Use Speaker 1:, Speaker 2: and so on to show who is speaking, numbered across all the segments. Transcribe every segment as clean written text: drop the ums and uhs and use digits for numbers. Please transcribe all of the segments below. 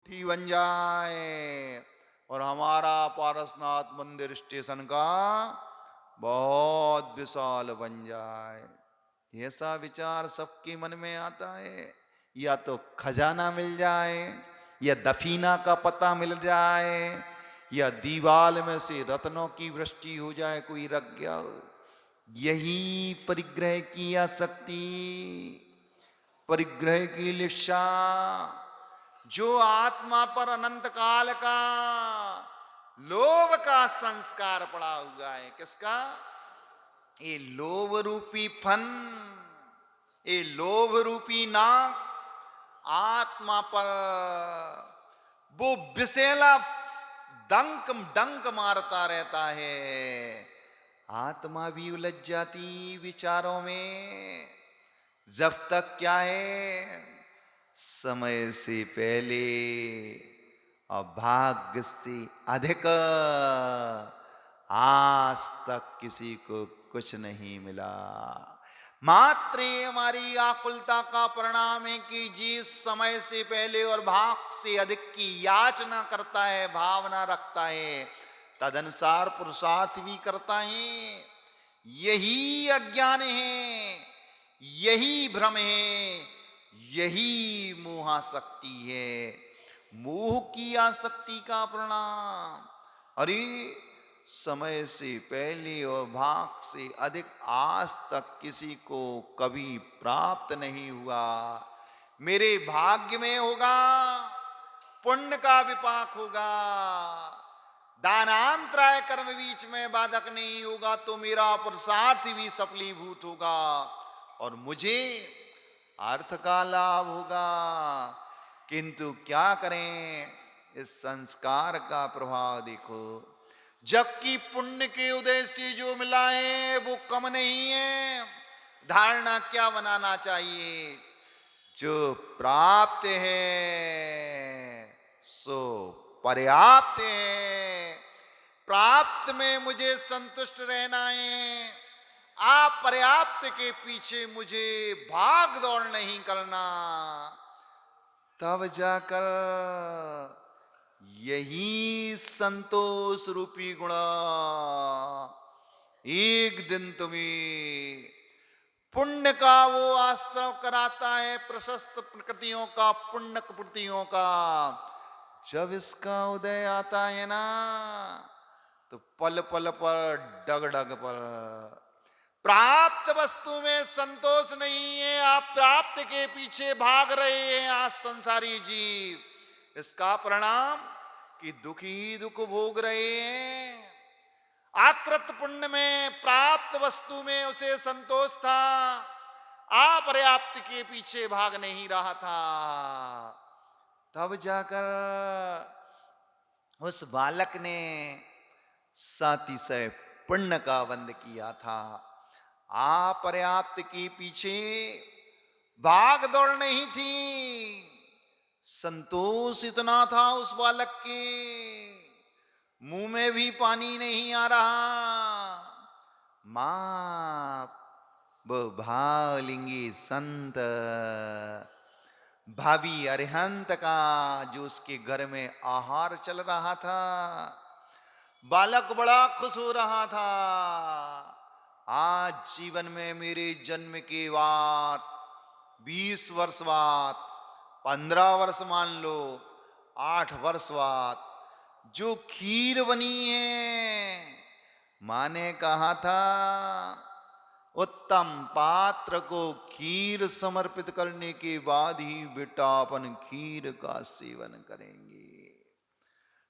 Speaker 1: ही बन जाए और हमारा पारसनाथ मंदिर स्टेशन का बहुत विशाल बन जाए। ऐसा विचार सबके मन में आता है। या तो खजाना मिल जाए, या दफीना का पता मिल जाए, या दीवाल में से रत्नों की वृष्टि हो जाए, कोई रख गया हो। यही परिग्रह की आसक्ति, परिग्रह की लिप्सा, जो आत्मा पर अनंत काल का लोभ का संस्कार पड़ा हुआ है। किसका? ये लोभ रूपी फन, ये लोभ रूपी नाग आत्मा पर वो विषैला डंक डंक मारता रहता है। आत्मा भी उलझ जाती विचारों में। जब तक क्या है, समय से पहले और भाग्य से अधिक आज तक किसी को कुछ नहीं मिला। मात्र ये हमारी आकुलता का परिणाम है कि जीव समय से पहले और भाग से अधिक की याचना करता है, भावना रखता है, तदनुसार पुरुषार्थ भी करता है। यही अज्ञान है, यही भ्रम है, यही मोहासक्ति है। मोह की आसक्ति का परिणाम, अरे समय से पहले और भाग से अधिक आज तक किसी को कभी प्राप्त नहीं हुआ। मेरे भाग्य में होगा, पुण्य का विपाक होगा, दानांतराय कर्म बीच में बाधक नहीं होगा, तो मेरा पुरुषार्थ भी सफलीभूत होगा और मुझे अर्थ का लाभ होगा। किंतु क्या करें, इस संस्कार का प्रभाव देखो। जबकि पुण्य के उदय से जो मिला है वो कम नहीं है। धारणा क्या बनाना चाहिए? जो प्राप्त है सो पर्याप्त है। प्राप्त में मुझे संतुष्ट रहना है, अपर्याप्त के पीछे मुझे भाग दौड़ नहीं करना। तब जाकर यही संतोष रूपी गुण एक दिन तुम्हें पुण्य का वो आश्रम कराता है, प्रशस्त प्रकृतियों का, पुण्य प्रकृतियों का। जब इसका उदय आता है ना, तो पल पल पर, डग डग पर प्राप्त वस्तु में संतोष नहीं है, आप प्राप्त के पीछे भाग रहे हैं आज संसारी जीव। इसका परिणाम कि दुखी ही दुख भोग रहे हैं। आकृत पुण्य में, प्राप्त वस्तु में उसे संतोष था, अपर्याप्त के पीछे भाग नहीं रहा था। तब जाकर उस बालक ने सातिशय पुण्य का बंध किया था। अपर्याप्त के पीछे भाग दौड़ नहीं थी, संतोष इतना था उस बालक के, मुंह में भी पानी नहीं आ रहा। मां वो भावलिंगी संत, भावी अरिहंत का जो उसके घर में आहार चल रहा था, बालक बड़ा खुश हो रहा था। आज जीवन में मेरे जन्म के बाद 20 वर्ष बाद, 15 वर्ष मान लो, 8 वर्ष बाद जो खीर बनी है, मां ने कहा था उत्तम पात्र को खीर समर्पित करने के बाद ही बेटा अपन खीर का सेवन करेंगे।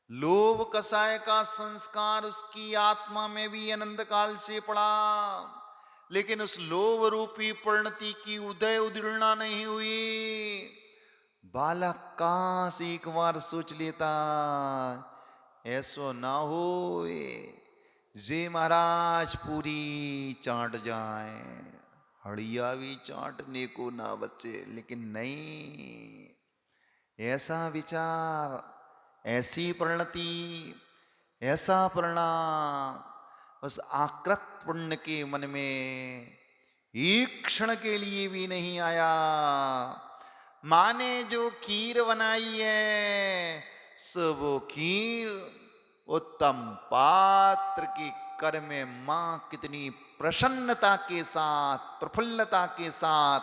Speaker 1: लोभ कसाय का संस्कार उसकी आत्मा में भी अनंत काल से पड़ा, लेकिन उस लोभ रूपी परिणति की उदय उदीर्णा नहीं हुई। बालक काश एक बार सोच लेता, ऐसो ना हो जे महाराज पूरी चाट जाए, हड़िया भी चाटने को ना बचे। लेकिन नहीं, ऐसा विचार, ऐसी परिणति, ऐसा परिणाम उस आकृत पुण्य के मन में एक क्षण के लिए भी नहीं आया। माँ ने जो खीर बनाई है सो वो खीर उत्तम पात्र की कर में मां कितनी प्रसन्नता के साथ, प्रफुल्लता के साथ,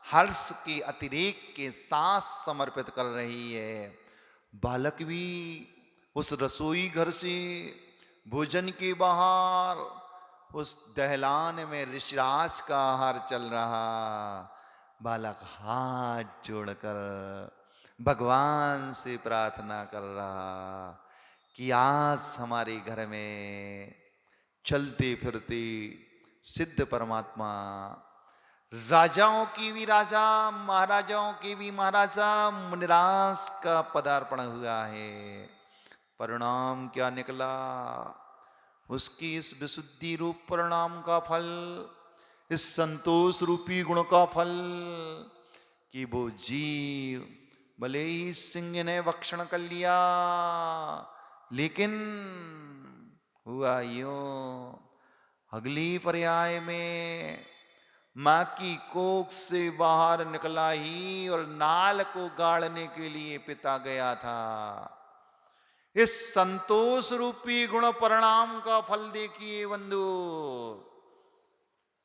Speaker 1: हर्ष के अतिरेक के साथ समर्पित कर रही है। बालक भी उस रसोई घर से भोजन के बाहर उस दहलान में ऋषिराज का आहार चल रहा। बालक हाथ जोड़कर भगवान से प्रार्थना कर रहा कि आज हमारे घर में चलते फिरते सिद्ध परमात्मा, राजाओं की भी राजा, महाराजाओं की भी महाराजा, मुनिराज का पदार्पण हुआ है। परिणाम क्या निकला? उसकी इस विशुद्धि रूप परिणाम का फल, इस संतोष रूपी गुण का फल कि वो जीव भले ही सिंह ने भक्षण कर लिया, लेकिन हुआ यूं, अगली पर्याय में मां की कोख से बाहर निकला ही और नाल को गाड़ने के लिए पिता गया था। इस संतोष रूपी गुण परिणाम का फल देखिए बंधु,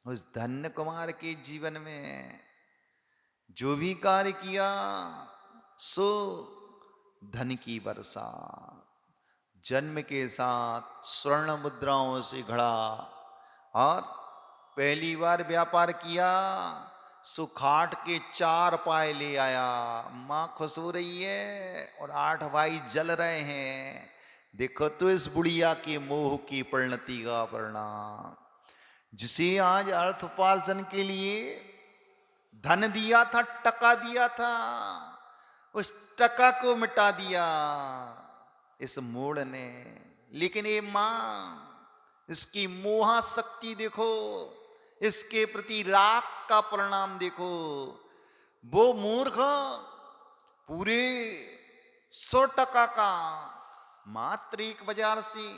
Speaker 1: उस धन्य कुमार के जीवन में जो भी कार्य किया सो धन की वर्षा, जन्म के साथ स्वर्ण मुद्राओं से घड़ा, और पहली बार व्यापार किया सो खाट के 4 पाए ले आया। मां खुश हो रही है और 8 भाई जल रहे हैं। देखो तो इस बुढ़िया के मोह की परिणति का परिणाम। जिसे आज अर्थ उपार्जन के लिए धन दिया था, टका दिया था, उस टका को मिटा दिया इस मूढ़ ने। लेकिन ये मां, इसकी मोहाशक्ति देखो, इसके प्रति राग का परिणाम देखो। वो मूर्ख पूरे 100 टका का मात्र एक बाजार से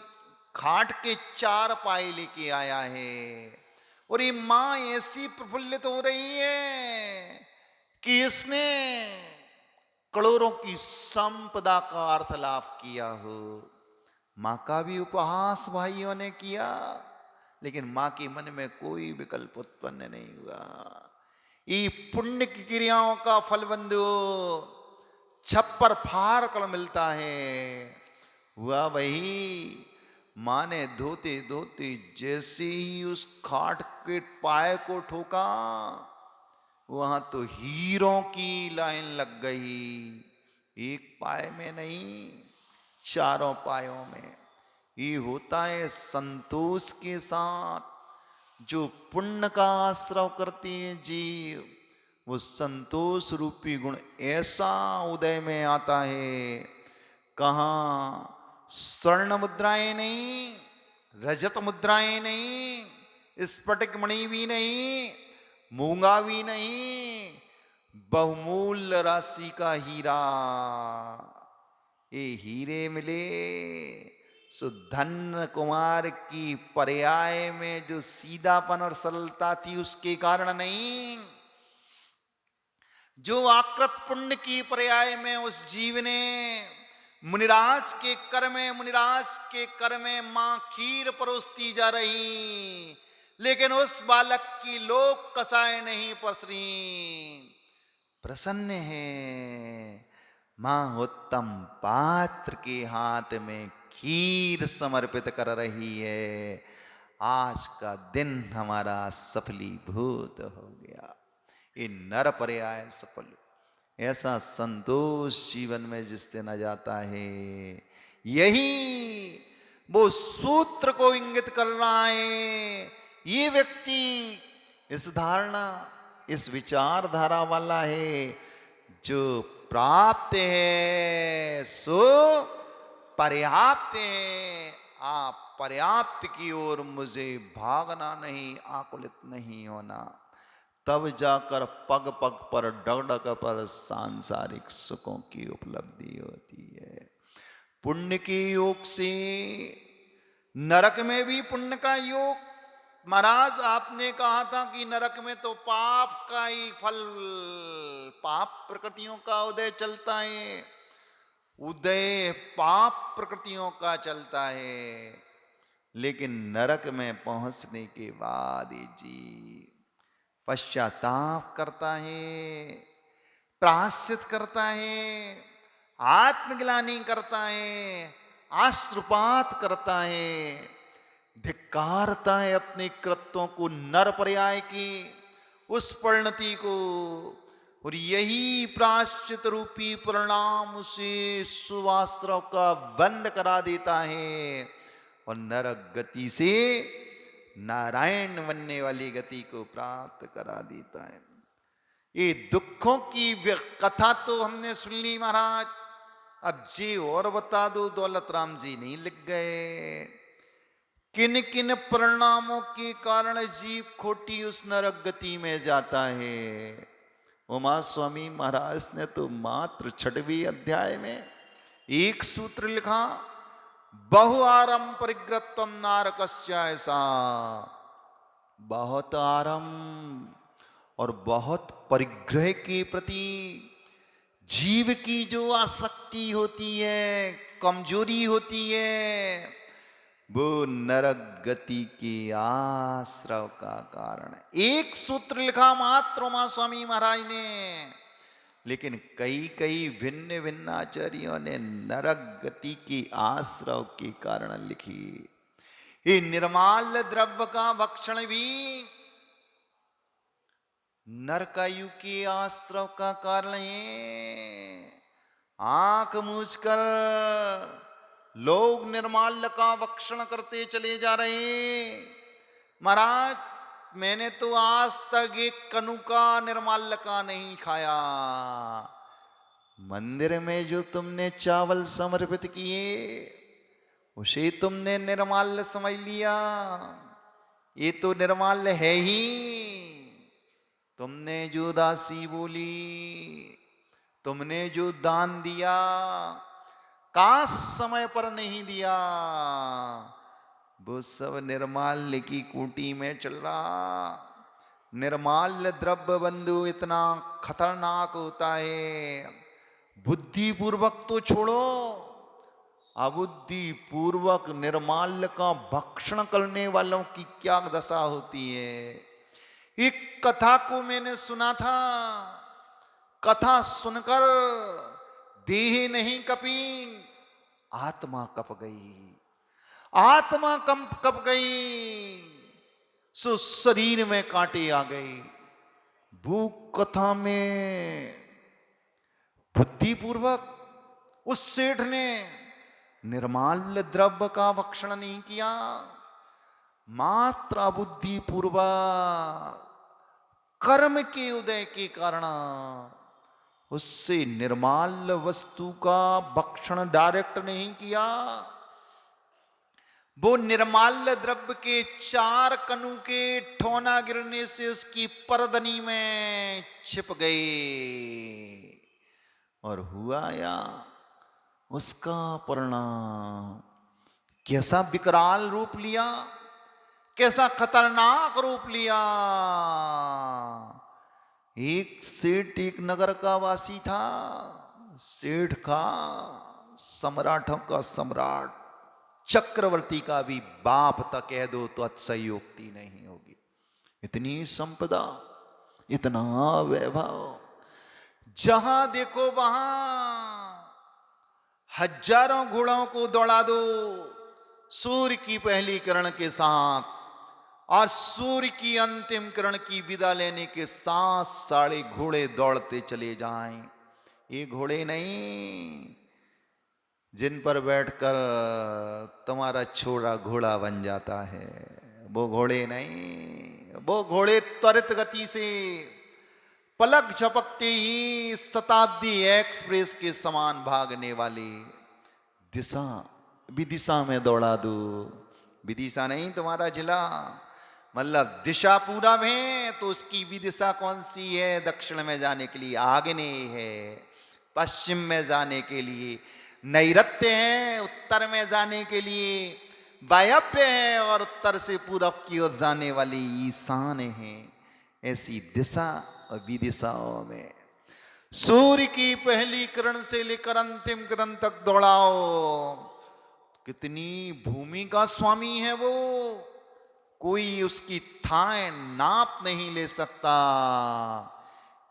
Speaker 1: खाट के 4 पाए लेके आया है। और ये मां ऐसी प्रफुल्लित हो रही है कि इसने करोड़ों की संपदा का अर्थ लाभ किया हो। मां का भी उपहास भाइयों ने किया, लेकिन मां के मन में कोई विकल्प उत्पन्न नहीं हुआ। ये पुण्य की क्रियाओं का फल बंधु छप्पर फाड़ कर मिलता है। हुआ वही, मां ने धोते धोते जैसे ही उस खाट के पाए को ठोका, वहां तो हीरों की लाइन लग गई। एक पाए में नहीं, 4 पायों में। ये होता है संतोष के साथ जो पुण्य का आश्रय करते हैं जीव। वो संतोष रूपी गुण ऐसा उदय में आता है, कहाँ स्वर्ण मुद्राएं नहीं, रजत मुद्राएं नहीं, स्फटिक मणि भी नहीं, मूंगा भी नहीं, बहुमूल्य राशि का हीरा। ये हीरे मिले सो धन्य कुमार की पर्याय में जो सीधापन और सरलता थी उसके कारण नहीं, जो आकृत पुण्य की पर्याय में उस जीव ने मुनिराज के कर में मां खीर परोसती जा रही, लेकिन उस बालक की लोक कसाय नहीं पसरी। प्रसन्न है मां उत्तम पात्र के हाथ में खीर समर्पित कर रही है। आज का दिन हमारा सफलीभूत हो गया। ये नर पर्याय सफल, ऐसा संतोष जीवन में जिस दिन आ जाता है। यही वो सूत्र को इंगित कर रहा है। ये व्यक्ति इस धारणा, इस विचारधारा वाला है, जो प्राप्त है सो पर्याप्त है। आप पर्याप्त की ओर मुझे भागना नहीं, आकुलित नहीं होना। तब जाकर पग पग पर डग पर सांसारिक सुखों की उपलब्धि होती है। पुण्य के योग से नरक में भी पुण्य का योग। महाराज आपने कहा था कि नरक में तो पाप का ही फल, पाप प्रकृतियों का उदय चलता है। उदय पाप प्रकृतियों का चलता है, लेकिन नरक में पहुंचने के बाद ये जीव पश्चाताप करता है, प्रायश्चित करता है, आत्मग्लानि करता है, आश्रुपात करता है, धिक्कारता है अपने कृत्यों को, नर पर्याय की उस परिणति को, और यही प्रायश्चित रूपी परिणाम उसे सुवास्त्रव का बंद करा देता है और नरक गति से नारायण बनने वाली गति को प्राप्त करा देता है। ये दुखों की कथा तो हमने सुन ली महाराज, अब जी और बता दो। दौलत राम जी नहीं लिख गए किन किन परिणामों के कारण जीव खोटी उस नरक गति में जाता है। उमा स्वामी महाराज ने तो मात्र 6वें अध्याय में एक सूत्र लिखा, बहुआरम परिग्रतम नारकस्य, ऐसा बहुत आरंभ और बहुत परिग्रह के प्रति जीव की जो आसक्ति होती है, कमजोरी होती है, वो नरक गति के आश्रव का कारण है। एक सूत्र लिखा मात्र उमा स्वामी महाराज ने, लेकिन कई कई भिन्न भिन्न आचार्यों ने नरक गति के आश्रव के कारण लिखी। ये निर्माल्य द्रव्य का भक्षण भी नरकायु के आश्रव का कारण है। आंख मूझकर लोग निर्माल्य का भक्षण करते चले जा रहे। महाराज मैंने तो आज तक एक कनु का निर्माल्य का नहीं खाया। मंदिर में जो तुमने चावल समर्पित किए उसे तुमने निर्माल्य समझ लिया, ये तो निर्माल्य है ही। तुमने जो राशि बोली, तुमने जो दान दिया, काश समय पर नहीं दिया, वो सब निर्माल्य की कूटी में चल रहा। निर्माल्य द्रव्य बंधु इतना खतरनाक होता है, बुद्धिपूर्वक तो छोड़ो, अबुद्धिपूर्वक निर्माल्य का भक्षण करने वालों की क्या दशा होती है। एक कथा को मैंने सुना था, कथा सुनकर देह नहीं कपी, आत्मा कप गई। आत्मा कप गई सो शरीर में कांटे आ गए। वो कथा में बुद्धिपूर्वक उस सेठ ने निर्माल्य द्रव्य का भक्षण नहीं किया, मात्र बुद्धिपूर्वक कर्म के उदय के कारण उससे निर्माल्य वस्तु का भक्षण डायरेक्ट नहीं किया। वो निर्माल्य द्रव्य के 4 कणु के ठोना गिरने से उसकी परदनी में छिप गए। और हुआ या उसका परिणाम कैसा विकराल रूप लिया, कैसा खतरनाक रूप लिया। एक सेठ एक नगर का वासी था, सेठ का सम्राटों का सम्राट, चक्रवर्ती का भी बाप तक कह दो तो अतिशयोक्ति नहीं होगी। इतनी संपदा, इतना वैभव, जहां देखो वहां हजारों घोड़ों को दौड़ा दो सूर्य की पहली किरण के साथ, और सूर्य की अंतिम किरण की विदा लेने के साथ सारे घोड़े दौड़ते चले जाएं। ये घोड़े नहीं जिन पर बैठकर तुम्हारा छोरा घोड़ा बन जाता है, वो घोड़े नहीं। वो घोड़े त्वरित गति से पलक झपकते ही शताब्दी एक्सप्रेस के समान भागने वाले, दिशा विदिशा में दौड़ा दो। विदिशा नहीं तुम्हारा जिला, मतलब दिशा पूरब है तो उसकी विदिशा कौन सी है? दक्षिण में जाने के लिए आग्नेय है, पश्चिम में जाने के लिए नैऋत्य है, उत्तर में जाने के लिए वायव्य है, और उत्तर से पूरब की ओर जाने वाली ईशान है। ऐसी दिशा और विदिशाओं में सूर्य की पहली किरण से लेकर अंतिम किरण तक दौड़ाओ। कितनी भूमि का स्वामी है वो, कोई उसकी थाह नाप नहीं ले सकता।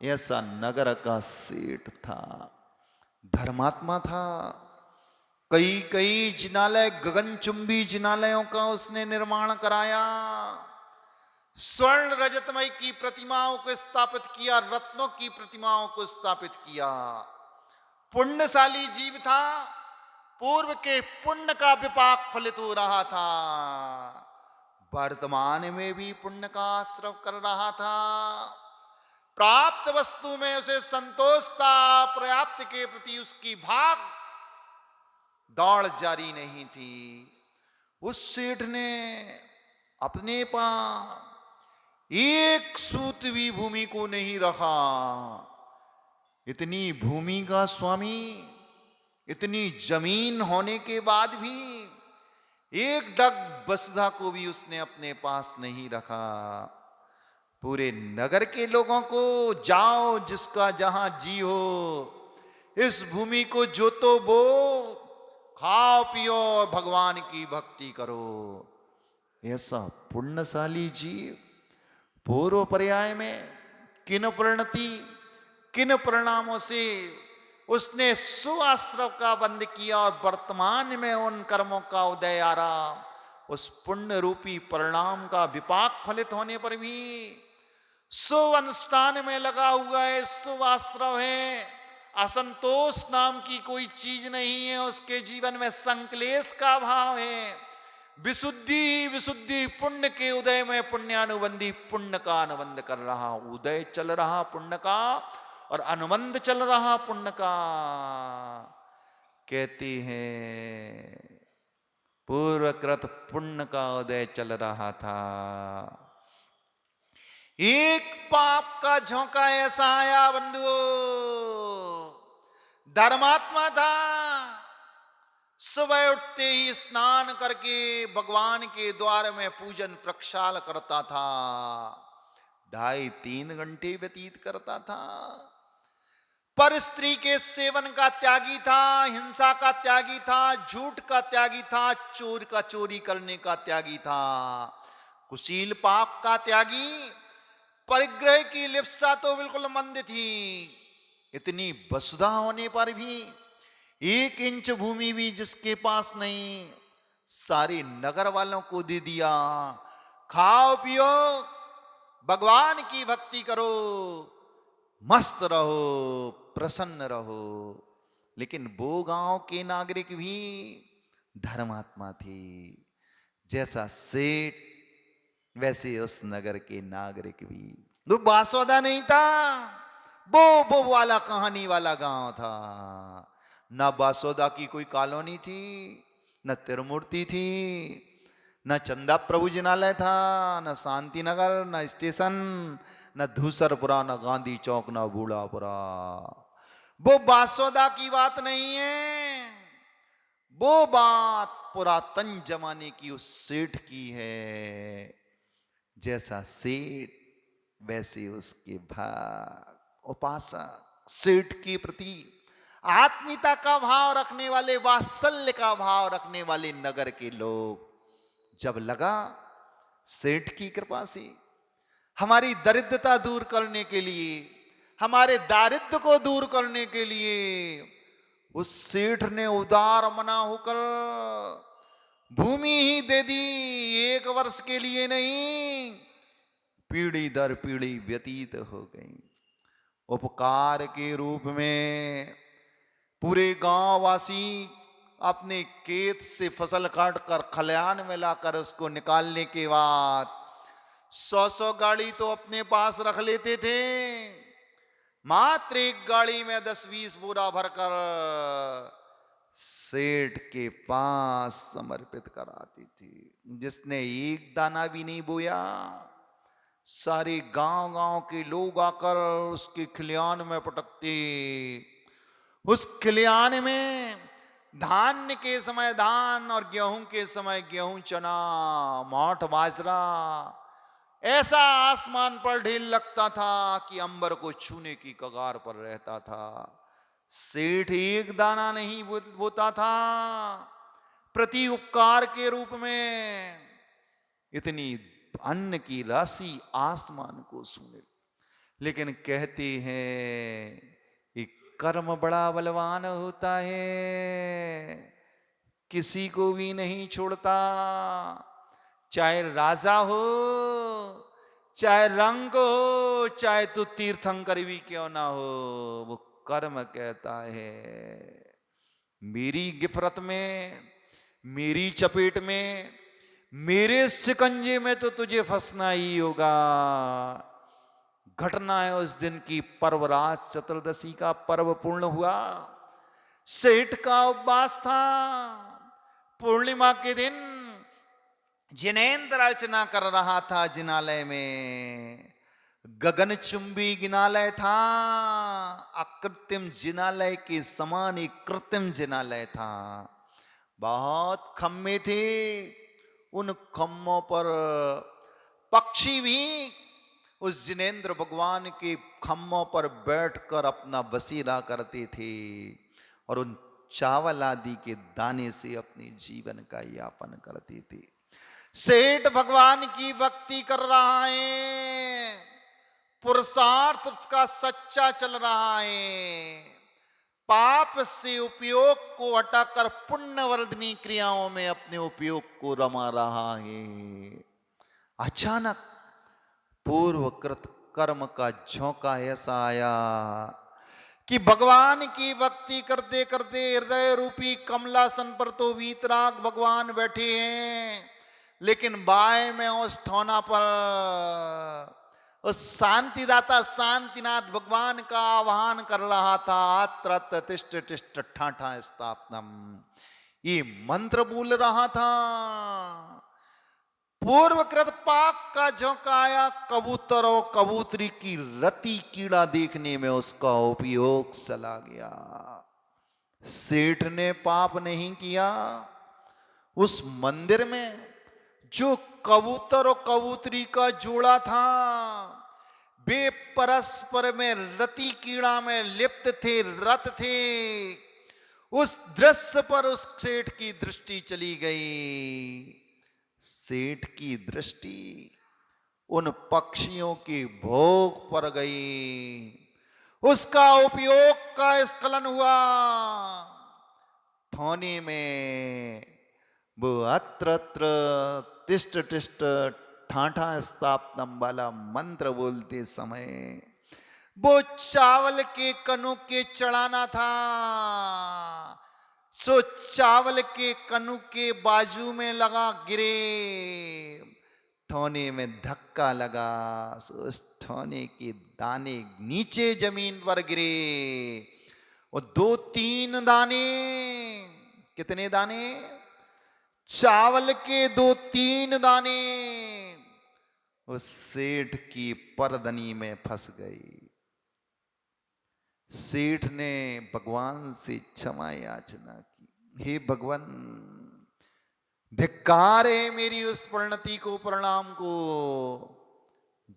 Speaker 1: ऐसा नगर का सेठ था, धर्मात्मा था। कई कई जिनालय, गगनचुंबी जिनालयों का उसने निर्माण कराया। स्वर्ण रजतमय की प्रतिमाओं को स्थापित किया, रत्नों की प्रतिमाओं को स्थापित किया। पुण्यशाली जीव था, पूर्व के पुण्य का विपाक फलित हो रहा था, वर्तमान में भी पुण्य का आश्रय कर रहा था। प्राप्त वस्तु में उसे संतोष था, पर्याप्त के प्रति उसकी भाग दौड़ जारी नहीं थी। उस सेठ ने अपने पास एक सूत भी भूमि को नहीं रखा। इतनी भूमि का स्वामी, इतनी जमीन होने के बाद भी एक डग वसुधा को भी उसने अपने पास नहीं रखा। पूरे नगर के लोगों को, जाओ जिसका जहां जी हो, इस भूमि को जोतो बो, खाओ पियो, भगवान की भक्ति करो। ऐसा पुण्यशाली जीव पूर्व पर्याय में किन परिणति, किन परिणामों से उसने सुआश्रव का बंद किया और वर्तमान में उन कर्मों का उदय आ रहा। उस पुण्य रूपी परिणाम का विपाक फलित होने पर भी शुभ अनुष्ठान में लगा हुआ है, शुभ आश्रव है। असंतोष नाम की कोई चीज नहीं है उसके जीवन में, संक्लेश का भाव है। विशुद्धि विशुद्धि पुण्य के उदय में पुण्यानुबंधी पुण्य का अनुबंध कर रहा, उदय चल रहा पुण्य का और अनुबंध चल रहा पुण्य का। कहते हैं पूर्वकृत पुण्य का उदय चल रहा था। एक पाप का झोंका ऐसा आया बंधुओं, धर्मात्मा था, सुबह उठते ही स्नान करके भगवान के द्वार में पूजन प्रक्षाल करता था। 2.5-3 घंटे व्यतीत करता था। पर स्त्री के सेवन का त्यागी था, हिंसा का त्यागी था, झूठ का त्यागी था, चोर का चोरी करने का त्यागी था, कुशील पाप का त्यागी। परिग्रह की लिप्सा तो बिल्कुल मंद थी। इतनी वसुधा होने पर भी 1 इंच भूमि भी जिसके पास नहीं, सारे नगर वालों को दे दिया। खाओ पियो, भगवान की भक्ति करो, मस्त रहो, प्रसन्न रहो। लेकिन वो गांव के नागरिक भी धर्मात्मा थे। जैसा सेठ वैसे उस नगर के नागरिक भी। वो बासोदा नहीं था, वो वाला कहानी वाला गांव था। न बासोदा की कोई कॉलोनी थी, न तिरुमूर्ति थी, न चंदा प्रभु जिनालय था, न शांति नगर, न स्टेशन, न धूसरपुरा, न गांधी चौक, न बूढ़ापुरा। वो बासोदा की बात नहीं है, वो बात पुरातन जमाने की उस सेठ की है। जैसा सेठ वैसे उसके भाग। उपासक, सेठ के प्रति आत्मीयता का भाव रखने वाले, वात्सल्य का भाव रखने वाले नगर के लोग, जब लगा सेठ की कृपा से हमारी दरिद्रता दूर करने के लिए, हमारे दारिद्र्य को दूर करने के लिए, उस सेठ ने उदार मना होकर भूमि ही दे दी। 1 वर्ष के लिए नहीं, पीढ़ी दर पीढ़ी व्यतीत हो गई। उपकार के रूप में पूरे गांव वासी अपने खेत से फसल काट कर खलिहान में लाकर उसको निकालने के बाद 100 गाड़ी तो अपने पास रख लेते थे। मात्र एक गाड़ी में 10-20 बोरा भरकर सेठ के पास समर्पित कराती थी। जिसने एक दाना भी नहीं बोया, सारे गांव गांव के लोग आकर उसके खलिहान में पटकते। उस खलिहान में धान्य के समय धान और गेहूं के समय गेहूं, चना, मोठ, बाजरा, ऐसा आसमान पर ढेर लगता था कि अंबर को छूने की कगार पर रहता था। सेठ एक दाना नहीं बोता था प्रति उपकार के रूप में। इतनी अन्न की राशि आसमान को सूने, लेकिन कहते हैं कि कर्म बड़ा बलवान होता है, किसी को भी नहीं छोड़ता। चाहे राजा हो, चाहे रंग हो, चाहे तू तीर्थंकर भी क्यों ना हो, वो कर्म कहता है मेरी गिफरत में, मेरी चपेट में, मेरे शिकंजे में तो तुझे फंसना ही होगा। घटना है उस दिन की, पर्वराज चतुर्दशी का पर्व पूर्ण हुआ। सेठ का उपवास था। पूर्णिमा के दिन जिनेन्द्र अर्चना कर रहा था जिनालय में। गगनचुंबी जिनालय था, अकृत्रिम जिनालय के समान एक कृत्रिम जिनालय था। बहुत खम्मे थे, उन खम्मों पर पक्षी भी उस जिनेन्द्र भगवान के खम्मों पर बैठकर अपना बसेरा करते थे और उन चावल आदि के दाने से अपने जीवन का यापन करते थे। सेठ भगवान की भक्ति कर रहा है, पुरुषार्थ उसका सच्चा चल रहा है, पाप से उपयोग को हटाकर पुण्यवर्धनी क्रियाओं में अपने उपयोग को रमा रहा है। अचानक पूर्वकृत कर्म का झोंका ऐसा आया कि भगवान की भक्ति करते करते हृदय रूपी कमलासन पर तो वीतराग भगवान बैठे हैं, लेकिन बाएं में उस ठौना पर उस शांतिदाता शांतिनाथ भगवान का आह्वान कर रहा था, अत्र तिष्ठ तिष्ठ ठाठा स्थापनम, ये मंत्र बोल रहा था। पूर्वकृत पाक का झोंका आया, कबूतर और कबूतरी की रति कीड़ा देखने में उसका उपयोग चला गया। सेठ ने पाप नहीं किया। उस मंदिर में जो कबूतर और कबूतरी का जोड़ा था, वे परस्पर में रति कीड़ा में लिप्त थे, रत थे। उस दृश्य पर उस सेठ की दृष्टि चली गई। सेठ की दृष्टि उन पक्षियों की भोग पर गई, उसका उपयोग का स्खलन हुआ। ठोने में वो अत्र तिष्ठ तिष्ठ ठाठा स्थापनम वाला मंत्र बोलते समय वो चावल के कनों के चढ़ाना था। सो चावल के कनु के बाजू में लगा, गिरे, ठोने में धक्का लगा, सो उस ठोने के दाने नीचे जमीन पर गिरे और 2-3 दाने, कितने दाने? चावल के 2-3 दाने उस सेठ की परदनी में फंस गई। सेठ ने भगवान से क्षमा याचना की, हे भगवान, धिक्कार है मेरी उस परिणति को, परिणाम को,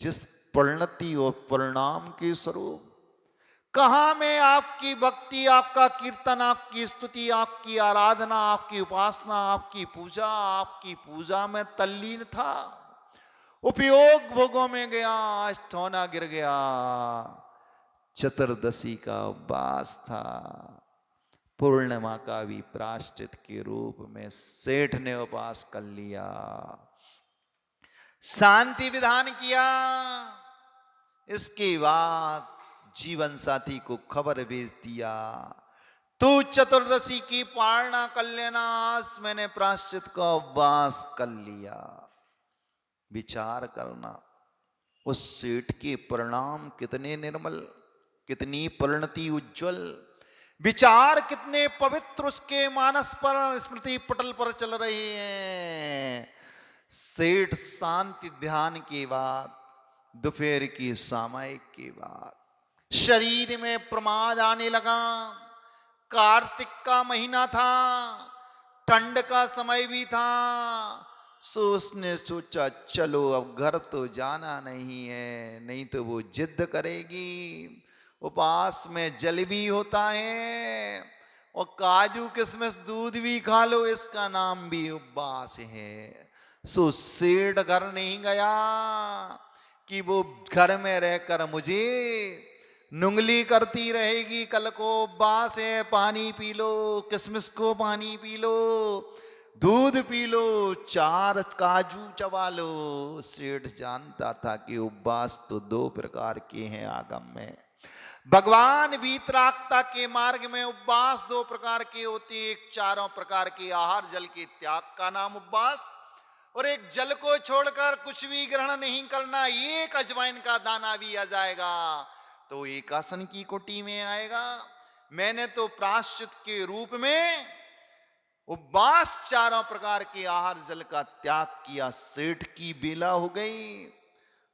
Speaker 1: जिस परिणति और परिणाम के स्वरूप कहा मैं आपकी भक्ति, आपका कीर्तन, आपकी स्तुति, आपकी आराधना, आपकी उपासना, आपकी पूजा में तल्लीन था। उपयोग भोगों में गया, आज ठोना गिर गया। चतुर्दशी का उपवास था, पूर्णिमा का भी प्रायश्चित के रूप में सेठ ने उपवास कर लिया, शांति विधान किया। इसके बाद जीवन साथी को खबर भेज दिया, तू चतुर्दशी की पालना कर लेना, आज मैंने प्रायश्चित का उपवास कर लिया। विचार करना, उस सेठ के परिणाम कितने निर्मल, कितनी परिणति उज्जवल, विचार कितने पवित्र उसके मानस पर, स्मृति पटल पर चल रहे हैं। सेठ शांति ध्यान के बाद, दोपहर की सामायिक के बाद शरीर में प्रमाद आने लगा। कार्तिक का महीना था, ठंड का समय भी था, सो उसने सोचा चलो अब घर तो जाना नहीं है, नहीं तो वो जिद करेगी। उपवास में जल भी होता है और काजू किशमिश दूध भी खा लो, इसका नाम भी उपवास है। सो सेठ घर नहीं गया कि वो घर में रहकर मुझे नुंगली करती रहेगी, कल को उपवास है, पानी पी लो, किशमिश को पानी पी लो, दूध पी लो, 4 काजू चबा लो। सेठ जानता था कि उपवास तो 2 प्रकार के हैं आगम में। भगवान वीतरागता के मार्ग में उपवास 2 प्रकार के होते हैं। एक 4 प्रकार के आहार जल के त्याग का नाम उपवास, और एक जल को छोड़कर कुछ भी ग्रहण नहीं करना, एक अजवाइन का दाना भी आ जाएगा तो एक आसन की कोटि में आएगा। मैंने तो प्रायश्चित के रूप में उपवास 4 प्रकार के आहार जल का त्याग किया। सेठ की बेला हो गई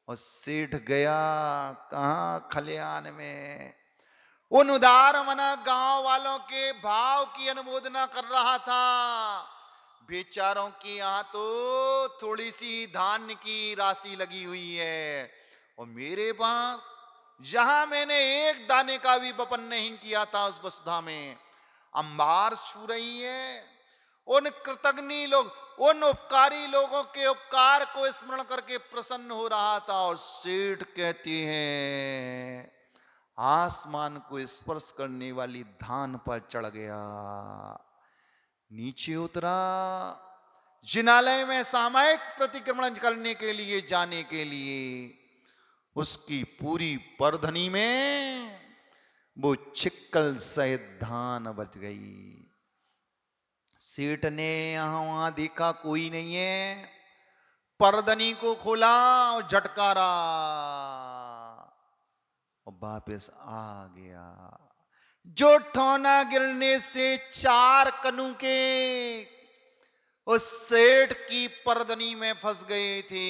Speaker 1: और सेठ गया कहां, खलियान में। उन उदार मना गांव वालों के भाव की अनुमोदना कर रहा था। बेचारों की यहां तो थोड़ी सी धान्य की राशि लगी हुई है, और मेरे पास जहां मैंने एक दाने का भी वपन नहीं किया था, उस वसुधा में अंबार छू रही है। उन कृतज्ञ लोग, उन उपकारी लोगों के उपकार को स्मरण करके प्रसन्न हो रहा था। और सेठ कहते हैं आसमान को स्पर्श करने वाली धान पर चढ़ गया, नीचे उतरा, जिनालय में सामयिक प्रतिक्रमण करने के लिए जाने के लिए उसकी पूरी परधनी में वो छिक्कल सहित धान बच गई। सेठ ने यहां वहां देखा कोई नहीं है, परदनी को खोला और झटकारा और वापस आ गया। जो ठौना गिरने से 4 कनु के उस सेठ की परदनी में फंस गए थे,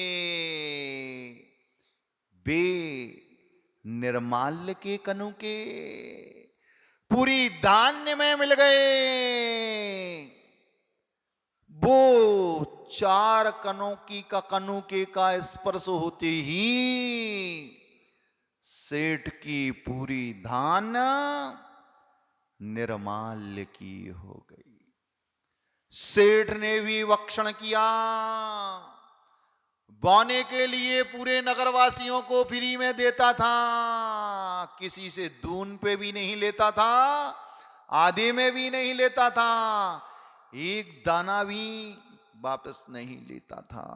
Speaker 1: वे निर्माल्य के कनु के पूरी धान्य में मिल गए। वो 4 कनौकी का कनुके का स्पर्श होते ही सेठ की पूरी धान निर्माल्य की हो गई। सेठ ने भी भक्षण किया, बोने के लिए पूरे नगरवासियों को फ्री में देता था, किसी से दून पे भी नहीं लेता था, आधे में भी नहीं लेता था, एक दाना भी वापस नहीं लेता था।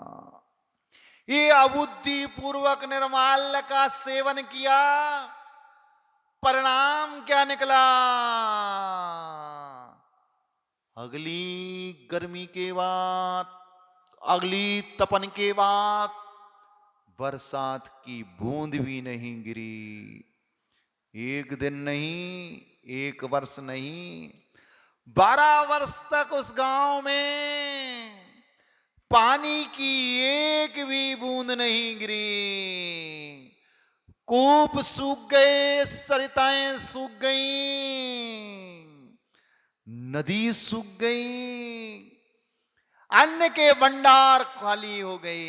Speaker 1: ये अबुद्धि पूर्वक निर्माल्य का सेवन किया, परिणाम क्या निकला? अगली गर्मी के बाद, अगली तपन के बाद बरसात की बूंद भी नहीं गिरी। एक दिन नहीं, एक वर्ष नहीं, 12 वर्ष तक उस गांव में पानी की एक भी बूंद नहीं गिरी। कूप सूख गए, सरिताएं सूख गई, नदी सूख गई, अन्न के भंडार खाली हो गए,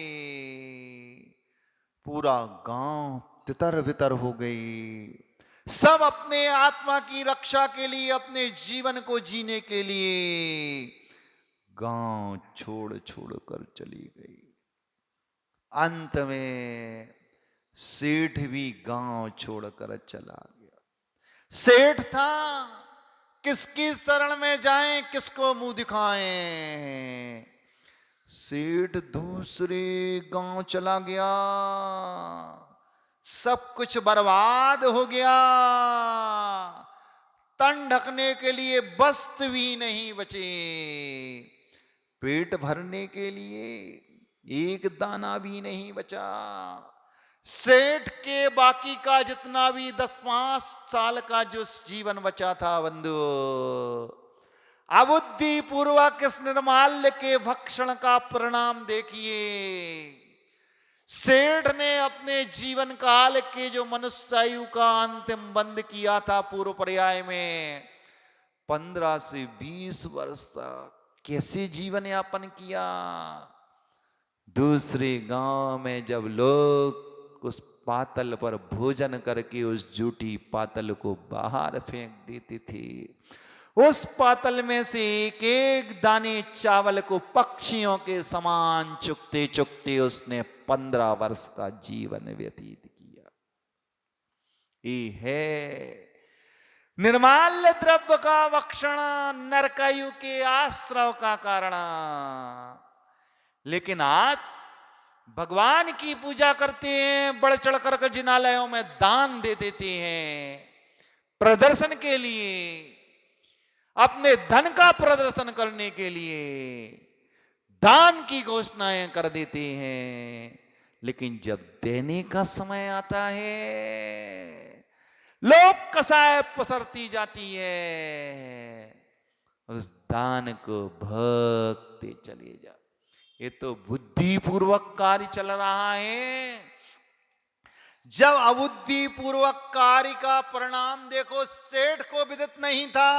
Speaker 1: पूरा गांव तितर बितर हो गई। सब अपने आत्मा की रक्षा के लिए, अपने जीवन को जीने के लिए गांव छोड़ छोड़ कर चली गई। अंत में सेठ भी गांव छोड़कर चला गया। सेठ था, किसकी शरण में जाएं, किसको मुंह दिखाएं। सेठ दूसरे गांव चला गया, सब कुछ बर्बाद हो गया, तन ढकने के लिए वस्त्र भी नहीं बचे, पेट भरने के लिए एक दाना भी नहीं बचा। सेठ के बाकी का जितना भी 10-5 साल का जो जीवन बचा था, बंधु, अबुद्धि पूर्वक इस निर्माल्य के भक्षण का परिणाम देखिए। सेठ ने अपने जीवन काल के जो मनुष्यायु का अंतिम बंद किया था पूर्व पर्याय में, 15 से 20 वर्ष तक कैसे जीवन यापन किया। दूसरे गांव में जब लोग उस पातल पर भोजन करके उस जूठी पातल को बाहर फेंक देते थे, उस पातल में से एक एक दाने चावल को पक्षियों के समान चुगते चुगते उसने 15 वर्ष का जीवन व्यतीत किया। ये है निर्माल्य द्रव्य का वक्षण, नरकायु के आश्रव का कारण। लेकिन आज भगवान की पूजा करते हैं, बढ़ चढ़ कर जिनालयों में दान दे देते हैं, प्रदर्शन के लिए, अपने धन का प्रदर्शन करने के लिए दान की घोषणाएं कर देते हैं। लेकिन जब देने का समय आता है, लोग कसाय पसरती जाती है, उस दान को भगते चले जा। ये तो बुद्धिपूर्वक कार्य चल रहा है। जब अबुद्धिपूर्वक कार्य का परिणाम देखो, सेठ को विदित नहीं था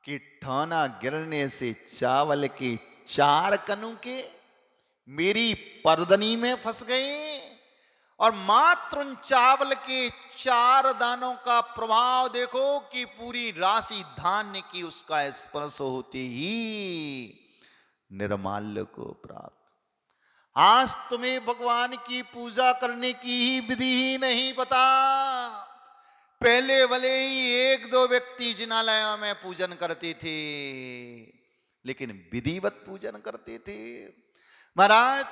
Speaker 1: कि ठौना गिरने से चावल के 4 कणुके मेरी परदनी में फंस गए, और मात्र उन चावल के 4 दानों का प्रभाव देखो कि पूरी राशि धान्य की उसका स्पर्श होते ही निर्माल्य को प्राप्त। आज तुम्हें भगवान की पूजा करने की ही विधि ही नहीं पता। पहले भले ही 1-2 व्यक्ति जिनालयों में पूजन करते थे, लेकिन विधिवत पूजन करते थे। महाराज,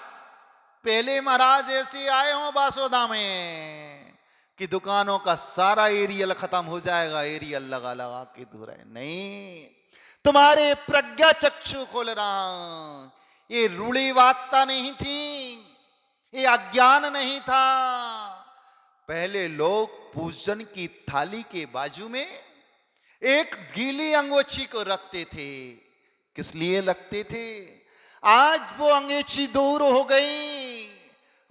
Speaker 1: पहले महाराज ऐसे आए हों बासोदा में कि दुकानों का सारा एरियल खत्म हो जाएगा, एरियल लगा लगा के धो रहे। नहीं, तुम्हारे प्रज्ञा चक्षु खोल रहा। ये रूढ़िवादिता नहीं थी, ये अज्ञान नहीं था। पहले लोग पूजन की थाली के बाजू में एक गीली अंगोछी को रखते थे। किस लिए रखते थे? आज वो अंगोछी दूर हो गई,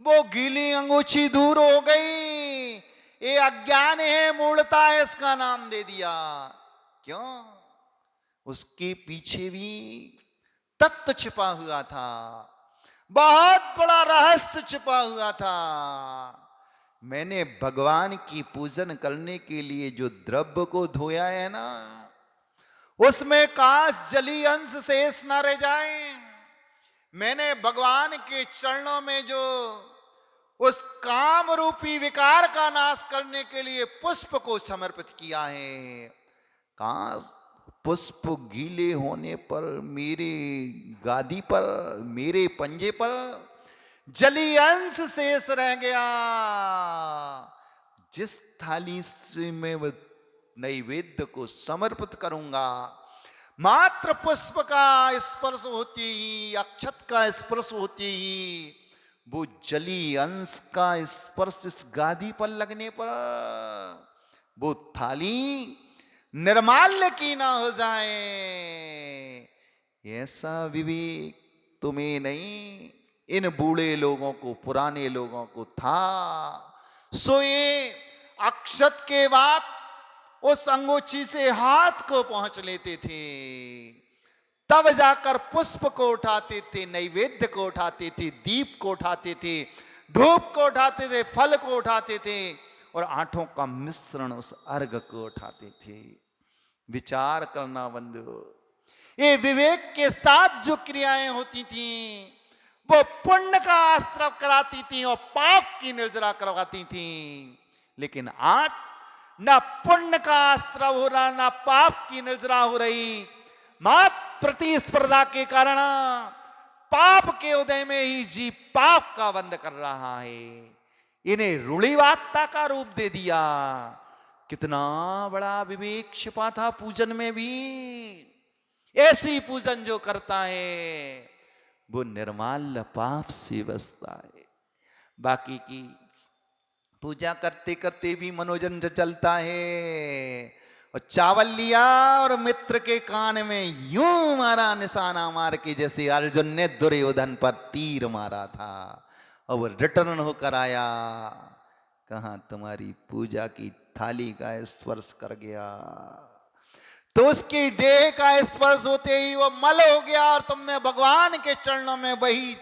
Speaker 1: वो गीली अंगोछी दूर हो गई। ये अज्ञान है, मूढ़ता है, इसका नाम दे दिया। क्यों? उसके पीछे भी तत्व छिपा हुआ था, बहुत बड़ा रहस्य छिपा हुआ था। मैंने भगवान की पूजन करने के लिए जो द्रव्य को धोया है ना, उसमें काश जली अंश शेष न रह जाए। मैंने भगवान के चरणों में जो उस काम रूपी विकार का नाश करने के लिए पुष्प को समर्पित किया है, काश पुष्प गीले होने पर मेरे गादी पर, मेरे पंजे पर जली अंश शेष रह गया। जिस थाली से मैं नैवेद्य को समर्पित करूंगा, मात्र पुष्प का स्पर्श होते ही, अक्षत का स्पर्श होते ही, वो जली अंश का स्पर्श इस गादी पर लगने पर वो थाली निर्माल्य की ना हो जाए, ऐसा विवेक तुम्हें नहीं, इन बूढ़े लोगों को, पुराने लोगों को था। सो ये अक्षत के बाद उस अंगोछी से हाथ को पहुंच लेते थे, तब जाकर पुष्प को उठाते थे, नैवेद्य को उठाते थे, दीप को उठाते थे, धूप को उठाते थे, फल को उठाते थे, और आठों का मिश्रण उस अर्घ को उठाते थे। विचार करना बंधु, ये विवेक के साथ जो क्रियाएं होती थी, वो पुण्य का आश्रय कराती थी और पाप की निर्जरा करवाती थी। लेकिन आज न पुण्य का आश्रय हो रहा, न पाप की निर्जरा हो रही। मात्र प्रतिस्पर्धा के कारण पाप के उदय में ही जीव पाप का बंध कर रहा है। इन्हें रूढ़िवादिता का रूप दे दिया। कितना बड़ा विवेक छिपा था पूजन में भी। ऐसी पूजन जो करता है वो निर्माल्य पाप से बचता है। बाकी की पूजा करते करते भी मनोरंजन चलता है। और चावल लिया और मित्र के कान में यूं मारा, निशाना मार के, जैसे अर्जुन ने दुर्योधन पर तीर मारा था, और वो रिटर्न होकर आया, कहां तुम्हारी पूजा की थाली का स्पर्श कर गया, तो उसकी देह का स्पर्श होते ही वो मल हो गया, और तुमने भगवान के चरणों में वही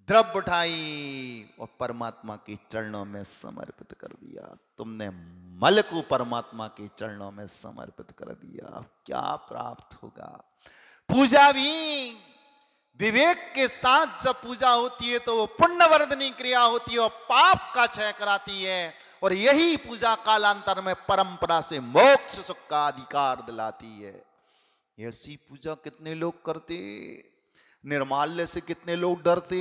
Speaker 1: द्रव्य उठाई और परमात्मा के चरणों में समर्पित कर दिया। तुमने मल को परमात्मा के चरणों में समर्पित कर दिया, अब क्या प्राप्त होगा? पूजा भी विवेक के साथ जब पूजा होती है तो वो पुण्यवर्धनी क्रिया होती है और पाप का क्षय कराती है, और यही पूजा कालांतर में परंपरा से मोक्ष सुख का अधिकार दिलाती है। ऐसी पूजा कितने लोग करते, निर्माल्य से कितने लोग डरते।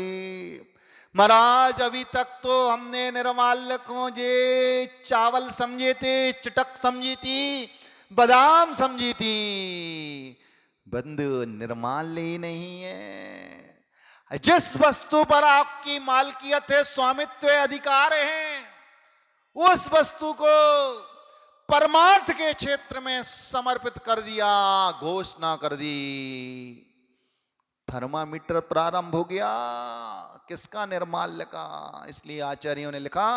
Speaker 1: महाराज अभी तक तो हमने निर्माल्य को जे चावल समझे थे, चटक समझी थी, बादाम समझी थी। बंधु निर्माल्य ही नहीं है। जिस वस्तु पर आपकी मालकियत है, स्वामित्व अधिकार है, उस वस्तु को परमार्थ के क्षेत्र में समर्पित कर दिया, घोषणा कर दी। थर्मामीटर प्रारंभ हो गया, किसका? निर्माल्य का। इसलिए आचार्यों ने लिखा,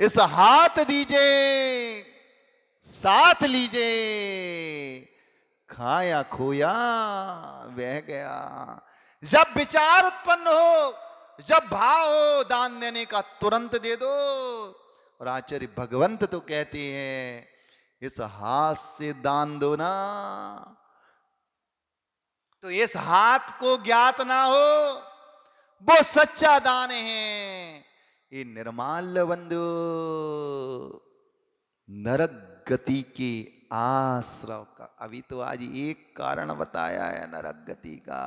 Speaker 1: इस हाथ दीजिए साथ लीजिए, खाया खोया बह गया। जब विचार उत्पन्न हो, जब भाव हो, दान देने का तुरंत दे दो। और आचार्य भगवंत तो कहते हैं, इस हाथ से दान दो ना, तो इस हाथ को ज्ञात ना हो, वो सच्चा दान है। ये निर्माल्य बंधु नरक गति के आश्रव का, अभी तो आज एक कारण बताया है नरक गति का।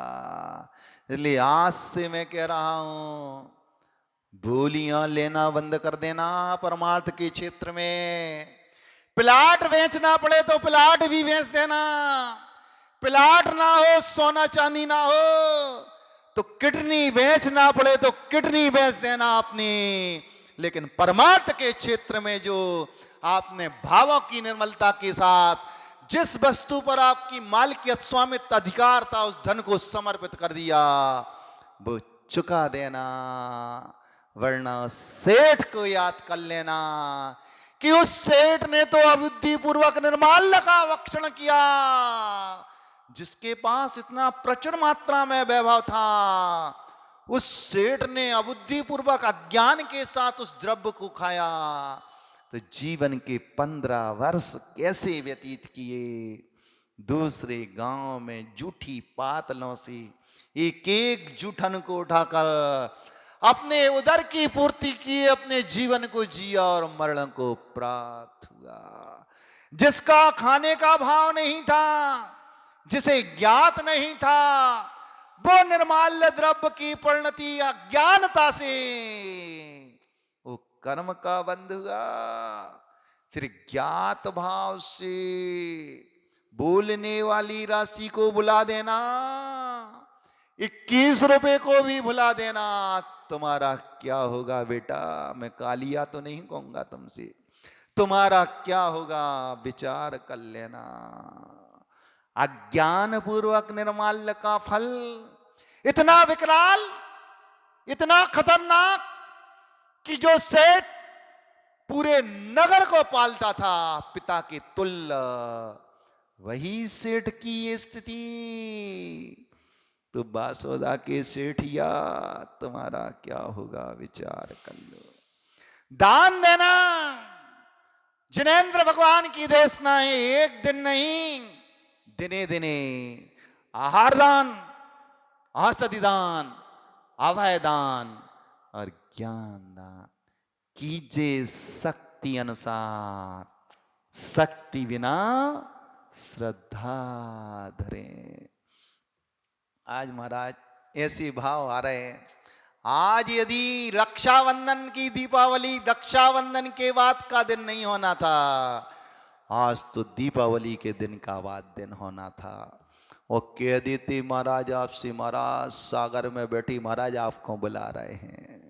Speaker 1: इसलिए आज से मैं कह रहा हूं, भूलियां लेना बंद कर देना। परमार्थ के क्षेत्र में प्लाट बेचना पड़े तो प्लाट भी बेच देना, प्लाट ना हो, सोना चांदी ना हो, तो किडनी बेचना पड़े तो किडनी बेच देना अपनी। लेकिन परमार्थ के क्षेत्र में जो आपने भावों की निर्मलता के साथ जिस वस्तु पर आपकी मालिकियत, स्वामित्व, अधिकार था, उस धन को समर्पित कर दिया, वो चुका देना। वरना सेठ को याद कर लेना कि उस सेठ ने तो अबुद्धि पूर्वक निर्माल्य का भक्षण किया। जिसके पास इतना प्रचुर मात्रा में वैभव था, उस सेठ ने अबुद्धि पूर्वक अज्ञान के साथ उस द्रव्य को खाया। तो जीवन के 15 वर्ष कैसे व्यतीत किए? दूसरे गांव में जूठी पातलों से एक एक जूठन को उठाकर अपने उदर की पूर्ति की, अपने जीवन को जिया और मरण को प्राप्त हुआ। जिसका खाने का भाव नहीं था, जिसे ज्ञात नहीं था, वो निर्माल्य द्रव्य की परिणति अज्ञानता से वो कर्म का बंध हुआ। फिर ज्ञात भाव से बोलने वाली राशि को बुला देना, 21 रुपए को भी भुला देना। तुम्हारा क्या होगा बेटा? मैं कालिया तो नहीं कहूंगा तुमसे, तुम्हारा क्या होगा विचार कर लेना। अज्ञान पूर्वक निर्माल्य का फल इतना विकराल, इतना खतरनाक कि जो सेठ पूरे नगर को पालता था पिता के तुल्य, वही सेठ की ये स्थिति। तो बासोदा के सेठिया, तुम्हारा क्या होगा विचार कर लो। दान देना जिनेंद्र भगवान की देशना है। एक दिन नहीं, दिने दिने आहार दान, औषधि दान, अभय दान और ज्ञान दान कीजिए शक्ति अनुसार। शक्ति बिना श्रद्धा धरें। आज महाराज ऐसे भाव आ रहे हैं। आज यदि रक्षाबंधन की दीपावली रक्षाबंधन के बाद का दिन नहीं होना था, आज तो दीपावली के दिन का बाद दिन होना था। और कह देते महाराज आपसे, महाराज सागर में बैठी महाराज आपको बुला रहे हैं।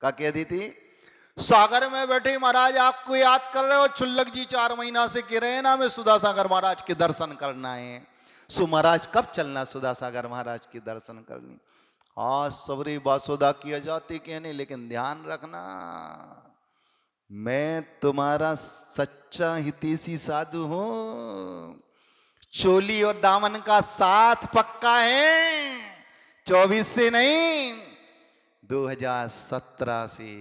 Speaker 1: क्या कह देती? सागर में बैठे महाराज आपको याद कर रहे हो। छुल्लक जी 4 महीना से कह रहे हैं ना, मैं सुधा सागर महाराज के दर्शन करना है। सो महाराज कब चलना सुधा सागर महाराज के दर्शन करनी? आज सबरी बासोदा किया जाती कहने, लेकिन ध्यान रखना, मैं तुम्हारा सच्चा हितैषी साधु हूं। चोली और दामन का साथ पक्का है, 24 से नहीं, 2017 से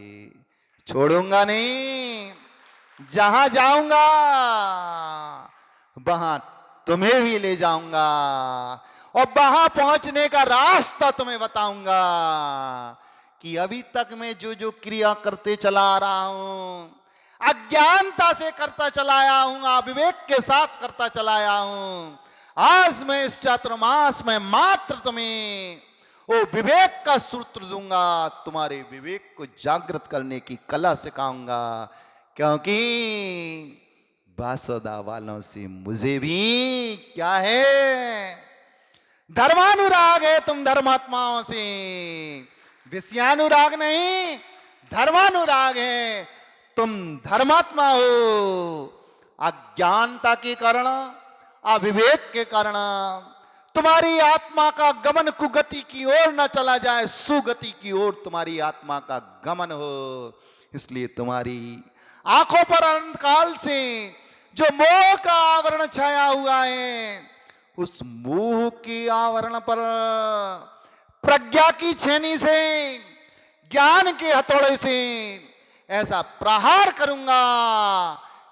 Speaker 1: छोड़ूंगा नहीं। जहां जाऊंगा वहां तुम्हें भी ले जाऊंगा और वहां पहुंचने का रास्ता तुम्हें बताऊंगा कि अभी तक मैं जो जो क्रिया करते चला आ रहा हूं, अज्ञानता से करता चला आया हूं, अविवेक के साथ करता चला आया हूं, आज मैं इस चातुर्मास में मात्र तुम्हें वो विवेक का सूत्र दूंगा, तुम्हारे विवेक को जागृत करने की कला सिखाऊंगा। क्योंकि वासुदा वालों से मुझे भी क्या है, धर्मानुराग है। तुम धर्मात्माओं से विषयानुराग नहीं, धर्मानुराग है। तुम धर्मात्मा हो, अज्ञानता के कारण, अविवेक के कारण तुम्हारी आत्मा का गमन कुगति की ओर न चला जाए, सुगति की ओर तुम्हारी आत्मा का गमन हो। इसलिए तुम्हारी आंखों पर अनंत काल से जो मोह का आवरण छाया हुआ है, उस मोह के आवरण पर प्रज्ञा की छेनी से, ज्ञान के हथौड़े से ऐसा प्रहार करूंगा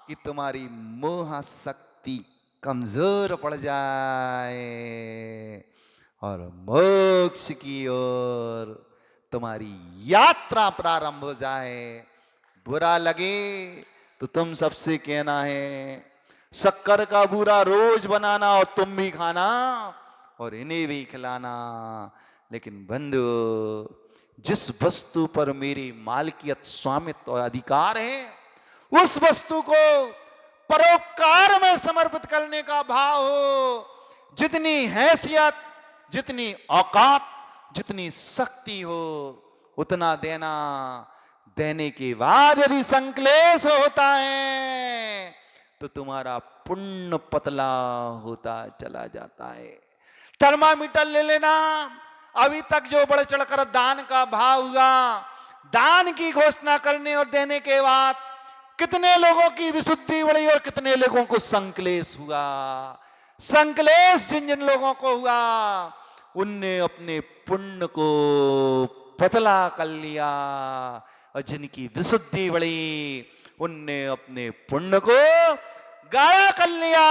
Speaker 1: कि तुम्हारी मोह शक्ति कमजोर पड़ जाए और मोक्ष की ओर तुम्हारी यात्रा प्रारंभ हो जाए। बुरा लगे तो तुम सबसे कहना है, शक्कर का बूरा रोज बनाना और तुम भी खाना और इन्हें भी खिलाना। लेकिन बंधु, जिस वस्तु पर मेरी मालकियत, स्वामित्व और अधिकार है, उस वस्तु को परोपकार में समर्पित करने का भाव हो। जितनी हैसियत, जितनी औकात, जितनी शक्ति हो, उतना देना। देने के बाद यदि संक्लेश होता है तो तुम्हारा पुण्य पतला होता चला जाता है। थर्मामीटर ले लेना। अभी तक जो बढ़ चढ़कर दान का भाव हुआ, दान की घोषणा करने और देने के बाद कितने लोगों की विशुद्धि बढ़ी और कितने लोगों को संक्लेश हुआ। संक्लेश जिन जिन लोगों को हुआ, उनने अपने पुण्य को पतला कर लिया, और जिनकी विशुद्धि बढ़ी, उनने अपने पुण्य को गाढ़ा कर लिया।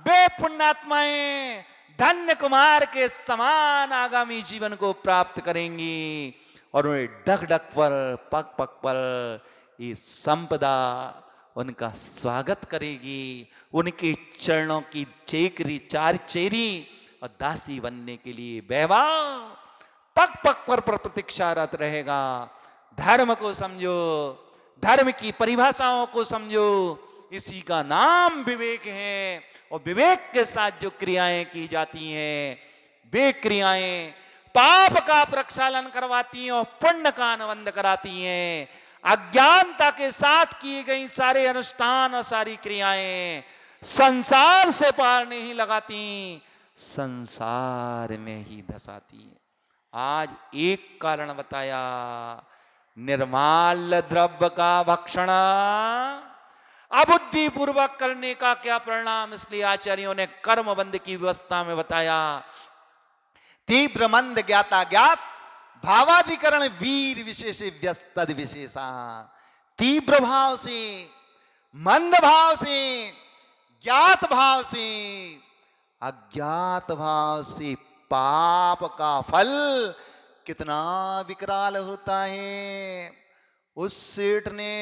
Speaker 1: वे पुण्यात्माएं धन्य कुमार के समान आगामी जीवन को प्राप्त करेंगी और उन्हें ढक ढक पर, पग पग पर ये संपदा उनका स्वागत करेगी। उनके चरणों की चेकरी, चार चेरी और दासी बनने के लिए वैभव पग पग पर प्रतीक्षारत रहेगा। धर्म को समझो, धर्म की परिभाषाओं को समझो। इसी का नाम विवेक है। और विवेक के साथ जो क्रियाएं की जाती हैं, वे क्रियाएं पाप का प्रक्षालन करवाती हैं और पुण्य का अनुबंध कराती हैं। अज्ञानता के साथ की गई सारे अनुष्ठान और सारी क्रियाएं संसार से पार नहीं लगाती, संसार में ही धसाती हैं। आज एक कारण बताया, निर्माल्य द्रव्य का भक्षण अबुद्धि पूर्वक करने का क्या परिणाम। इसलिए आचार्यों ने कर्म बंध की व्यवस्था में बताया, तीव्र मंद ज्ञाता ज्ञात भावाधिकरण वीर विशेष व्यस्तद विशेषा। तीव्र भाव से, मंद भाव से, ज्ञात भाव से, अज्ञात भाव से पाप का फल कितना विकराल होता है। उस सेठ ने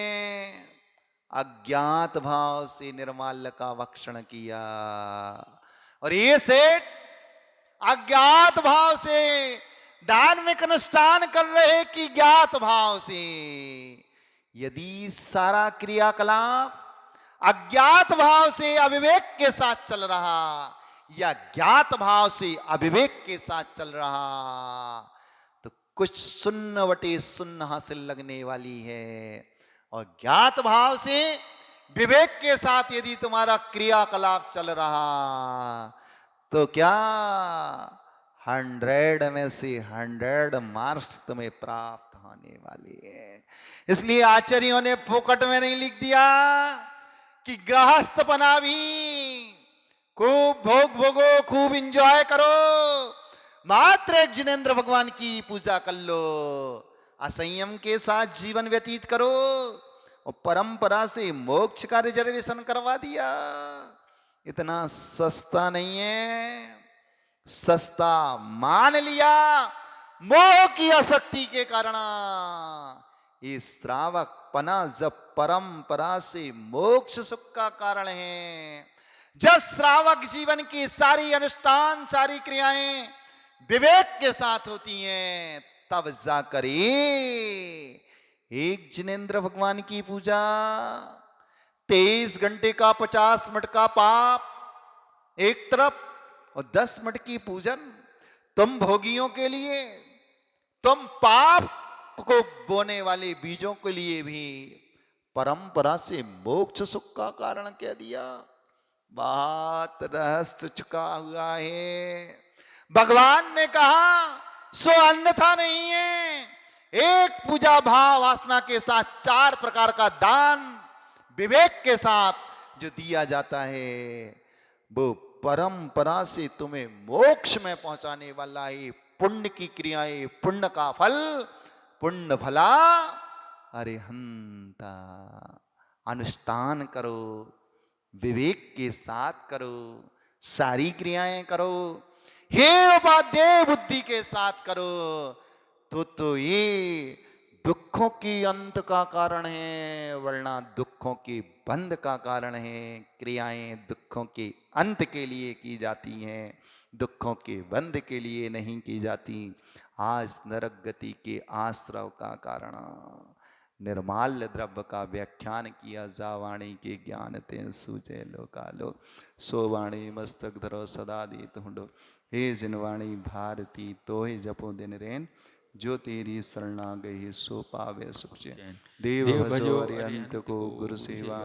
Speaker 1: अज्ञात भाव से निर्माल्य का भक्षण किया और ये सेठ अज्ञात भाव से धार्मिक अनुष्ठान कर रहे कि ज्ञात भाव से। यदि सारा क्रियाकलाप अज्ञात भाव से अविवेक के साथ चल रहा या ज्ञात भाव से अविवेक के साथ चल रहा, तो कुछ शून्य बटे शून्य हासिल लगने वाली है। और ज्ञात भाव से विवेक के साथ यदि तुम्हारा क्रियाकलाप चल रहा, तो क्या 100 में से 100 मार्क्स तुम्हें प्राप्त होने वाली है। इसलिए आचार्यों ने फोकट में नहीं लिख दिया कि गृहस्थपना भी खूब भोग भोगो, खूब एंजॉय करो, मात्र एक जिनेंद्र भगवान की पूजा कर लो। असंयम के साथ जीवन व्यतीत करो और परंपरा से मोक्ष का रिजर्वेशन करवा दिया। इतना सस्ता नहीं है, सस्ता मान लिया मोह की आसक्ति के कारण। ये श्रावक पना जब परंपरा से मोक्ष सुख का कारण है, जब श्रावक जीवन की सारी अनुष्ठान सारी क्रियाएं विवेक के साथ होती हैं, तब जाकर एक जिनेन्द्र भगवान की पूजा, 23 घंटे का 50 मिनट का पाप एक तरफ और 10 मिनट की पूजन, तुम भोगियों के लिए, तुम पाप को बोने वाले बीजों के लिए भी परंपरा से मोक्ष सुख का कारण कह दिया। बात रहस्य छुपा हुआ है। भगवान ने कहा सो अन्यथा नहीं है। एक पूजा भाव वासना के साथ 4 प्रकार का दान विवेक के साथ जो दिया जाता है, वो परंपरा से तुम्हें मोक्ष में पहुंचाने वाला है। पुण्य की क्रियाएं, पुण्य का फल, पुण्य भला अरिहंता। अनुष्ठान करो, विवेक के साथ करो, सारी क्रियाएं करो, हे उपादेय बुद्धि के साथ करो, तो ये दुखों की अंत का कारण है, वरना दुखों के बंध का कारण है। क्रियाएं दुखों के अंत के लिए की जाती हैं, दुखों के बंध के लिए नहीं की जाती। आज नरक गति के आश्रव का कारण। निर्माल्य द्रव्य का व्याख्यान किया। जा वाणी के ज्ञान ते सूचे लोकालो, सो वाणी मस्तक धरो सदा दीत हुंडो। हे जिनवाणी भारती तो ही जपो दिन रेन, जो तेरी शरणा गई सो पावे सुख चैन। देव भजो अरिहंत को गुरु सेवा